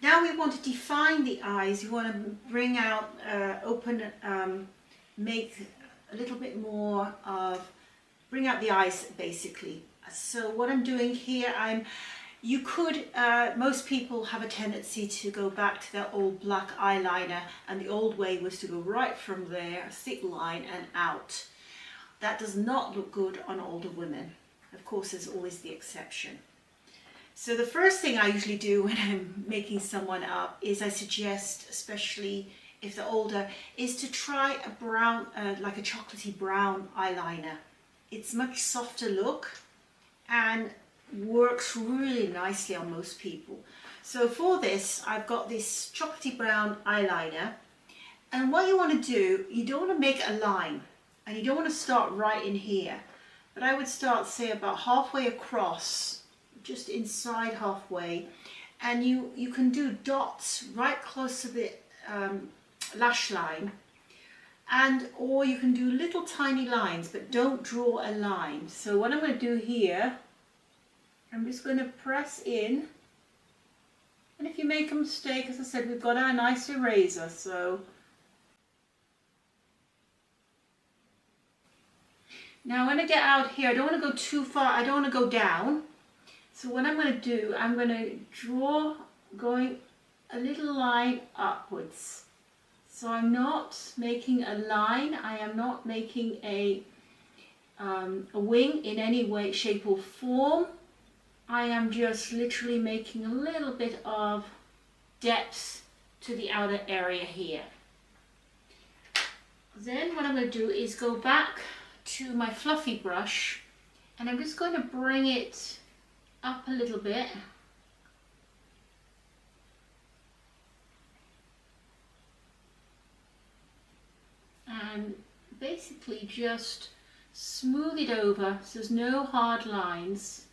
Now we want to define the eyes. You want to bring out, make a little bit more of, bring out the eyes basically. So what I'm doing here, you could, most people have a tendency to go back to their old black eyeliner, and the old way was to go right from there, a thick line and out. That does not look good on older women. Of course, there's always the exception. So the first thing I usually do when I'm making someone up is I suggest, especially if they're older, is to try a brown, like a chocolatey brown eyeliner. It's much softer look and works really nicely on most people. So for this, I've got this chocolatey brown eyeliner, and what you want to do, you don't want to make a line, and you don't want to start right in here, but I would start, say, about halfway across, just inside halfway, and you can do dots right close to the lash line, and or you can do little tiny lines, but don't draw a line. So what I'm going to do here, I'm just going to press in, and if you make a mistake, as I said, we've got our nice eraser, so now when I get out here, I don't want to go too far, I don't want to go down. So what I'm going to do, I'm going to draw going a little line upwards. So I'm not making a line, I am not making a wing in any way, shape or form. I am just literally making a little bit of depth to the outer area here. Then what I'm going to do is go back to my fluffy brush, and I'm just going to bring it up a little bit. And basically just smooth it over so there's no hard lines.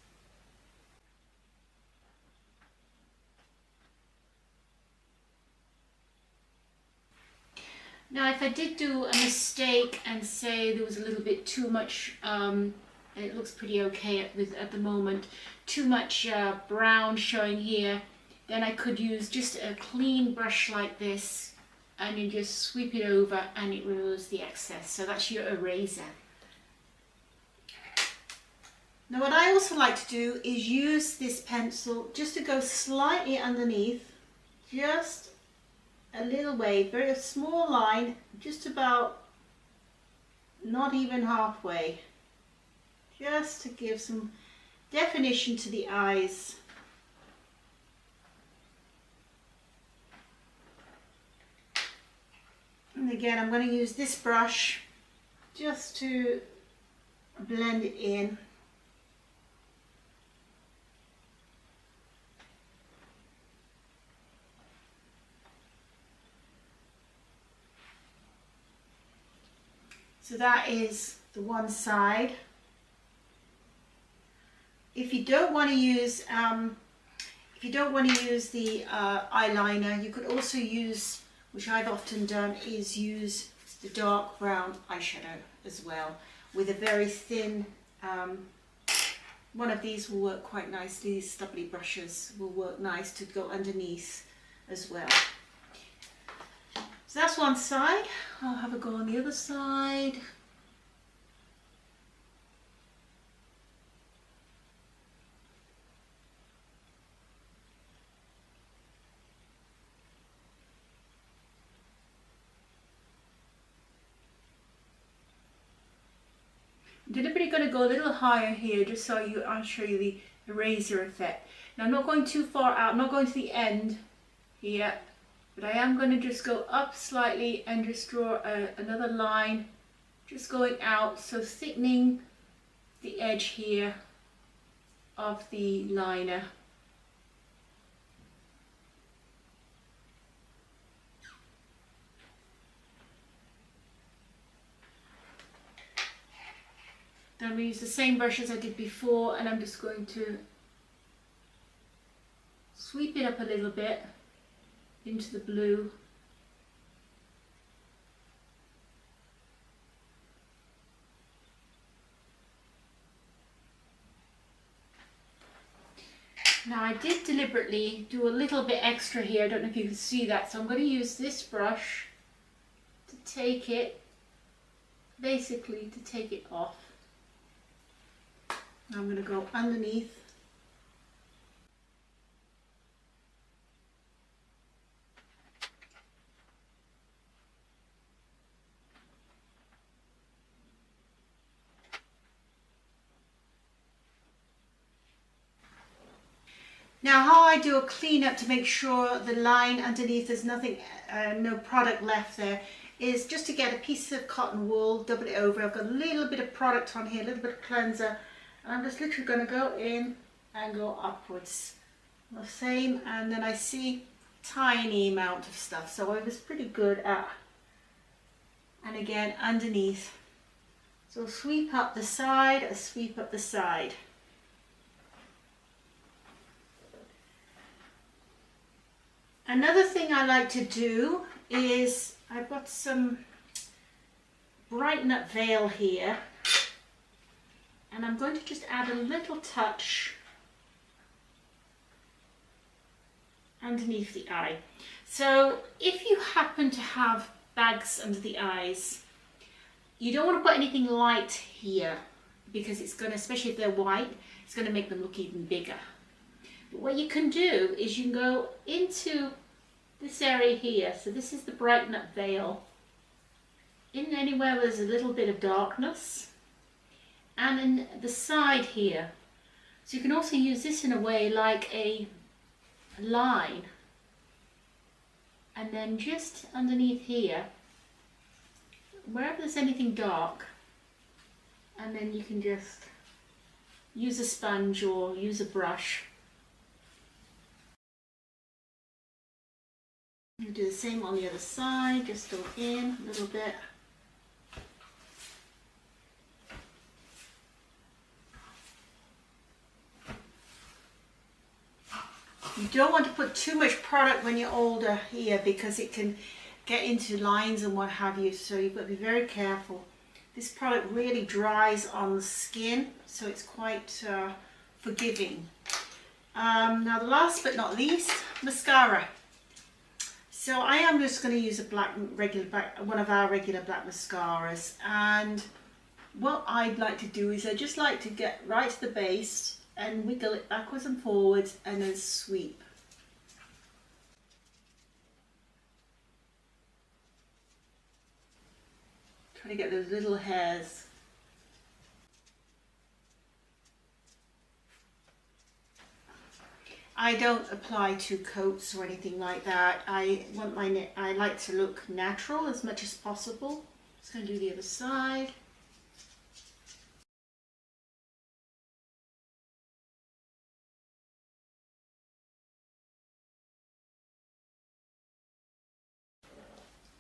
Now if I did do a mistake and say there was a little bit too much, it looks pretty okay at the moment, too much brown showing here, then I could use just a clean brush like this, and you just sweep it over and it removes the excess. So that's your eraser. Now what I also like to do is use this pencil just to go slightly underneath, just a little way, very small line, just about not even halfway, just to give some definition to the eyes. And again, I'm going to use this brush just to blend it in. So that is the one side. If you don't want to use, the eyeliner, you could also use, which I've often done, is use the dark brown eyeshadow as well, with a very thin, one of these will work quite nicely. These stubbly brushes will work nice to go underneath as well. So that's one side. I'll have a go on the other side. I'm deliberately going to go a little higher here just so I'll show you the eraser effect. Now I'm not going too far out, I'm not going to the end here, but I am going to just go up slightly and just draw another line just going out, so thickening the edge here of the liner. Then I'm going to use the same brush as I did before, and I'm just going to sweep it up a little bit into the blue. Now I did deliberately do a little bit extra here, I don't know if you can see that, so I'm going to use this brush to take it, basically to take it off. I'm going to go underneath. Now how I do a clean up to make sure the line underneath there's nothing, no product left there, is just to get a piece of cotton wool, double it over. I've got a little bit of product on here, a little bit of cleanser, and I'm just literally going to go in and go upwards. The same, and then I see tiny amount of stuff, so I was pretty good at, and again underneath. So sweep up the side, a sweep up the side. Another thing I like to do is, I've got some Brighten Up Veil here, and I'm going to just add a little touch underneath the eye. So if you happen to have bags under the eyes, you don't want to put anything light here, because it's going to, especially if they're white, it's going to make them look even bigger. But what you can do is you can go into this area here, so this is the Brighten Up Veil, in anywhere where there's a little bit of darkness, and in the side here. So you can also use this in a way like a line, and then just underneath here, wherever there's anything dark, and then you can just use a sponge or use a brush. You do the same on the other side, just go in a little bit. You don't want to put too much product when you're older here, because it can get into lines and what have you, so you've got to be very careful. This product really dries on the skin, so it's quite forgiving. Now the last but not least, mascara. So I am just going to use a one of our regular black mascaras, and what I'd like to do is I just like to get right to the base and wiggle it backwards and forwards and then sweep. Try to get those little hairs. I don't apply 2 coats or anything like that. I like to look natural as much as possible. Just going to do the other side.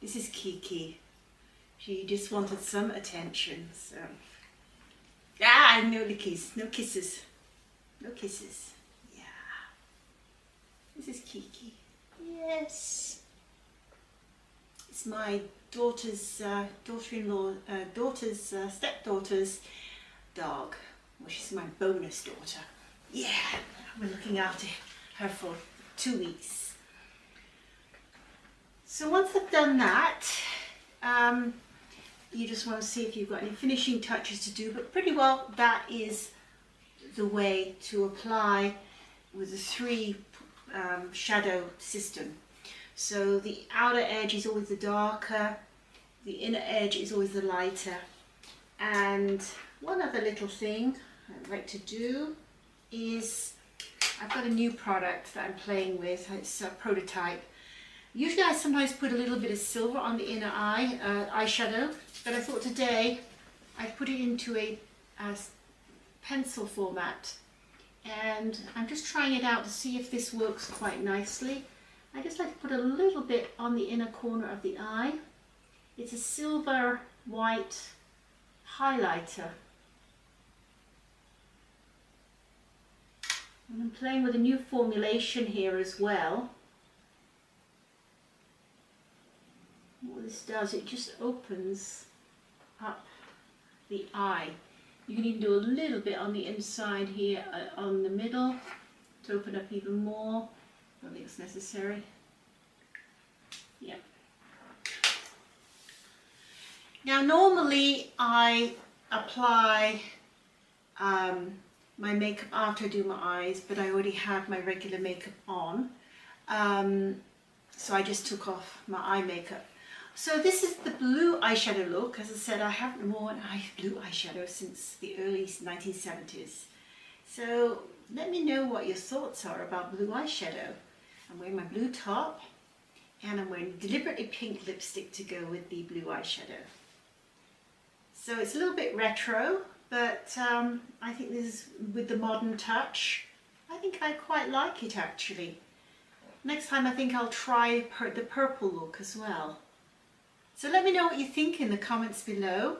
This is Kiki. She just wanted some attention, so. No lickies, no kisses. No kisses. Yeah. This is Kiki. Yes. It's my daughter's stepdaughter's dog. Well, she's my bonus daughter. Yeah, we're looking after her for 2 weeks. So once I've done that, you just want to see if you've got any finishing touches to do, but pretty well that is the way to apply with the 3 shadow system. So the outer edge is always the darker, the inner edge is always the lighter. And one other little thing I'd like to do is, I've got a new product that I'm playing with. It's a prototype. Usually I sometimes put a little bit of silver on the inner eye, eyeshadow, but I thought today I'd put it into a pencil format, and I'm just trying it out to see if this works quite nicely. I just like to put a little bit on the inner corner of the eye. It's a silver white highlighter. And I'm playing with a new formulation here as well. What this does, it just opens up the eye. You can even do a little bit on the inside here, on the middle, to open up even more. I don't think it's necessary. Yeah. Now normally I apply my makeup after I do my eyes, but I already have my regular makeup on. So I just took off my eye makeup. So this is the blue eyeshadow look. As I said, I haven't worn blue eyeshadow since the early 1970s. So let me know what your thoughts are about blue eyeshadow. I'm wearing my blue top and I'm wearing deliberately pink lipstick to go with the blue eyeshadow. So it's a little bit retro, but I think this is with the modern touch. I think I quite like it actually. Next time I think I'll try the purple look as well. So let me know what you think in the comments below,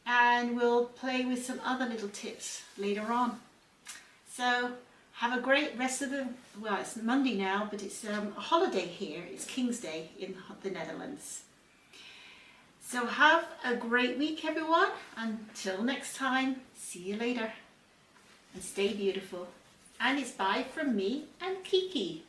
and we'll play with some other little tips later on. So have a great rest of the, well, it's Monday now, but it's a holiday here. It's King's Day in the Netherlands. So have a great week, everyone. Until next time, see you later. And stay beautiful. And it's bye from me and Kiki.